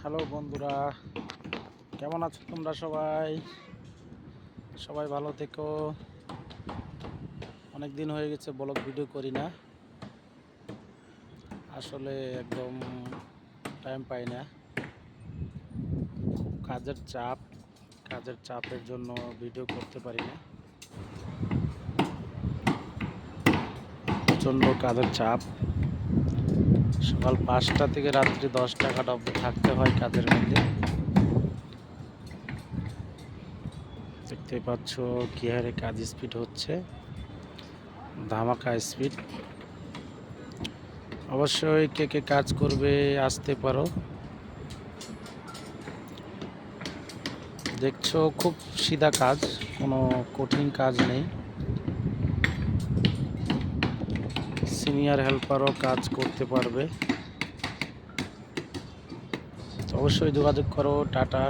Hello বন্ধুরা, কেমন আছো তোমরা? সবাই সবাই ভালো থেকো। অনেক দিন হয়ে গেছে ব্লগ ভিডিও করি না, আসলে একদম টাইম পাই না। কাজের চাপের জন্য ভিডিও করতে পারি না। প্রচণ্ড কাজের চাপ, সকাল 5টা থেকে রাত্রি 10টা অবধি থাকতে হয় কাজের মধ্যে। দেখতে পাচ্ছ কি হারে কাজ স্পিড হচ্ছে, ধামাকা স্পিড। অবশ্যই কে কে কাজ করবে আসতে পারো। দেখছো খুব সিধা কাজ, কোনো কঠিন কাজ নেই। সিনিয়র হেল্পারও কাজ করতে পারবে, অবশ্যই যোগাযোগ করো। টাটা।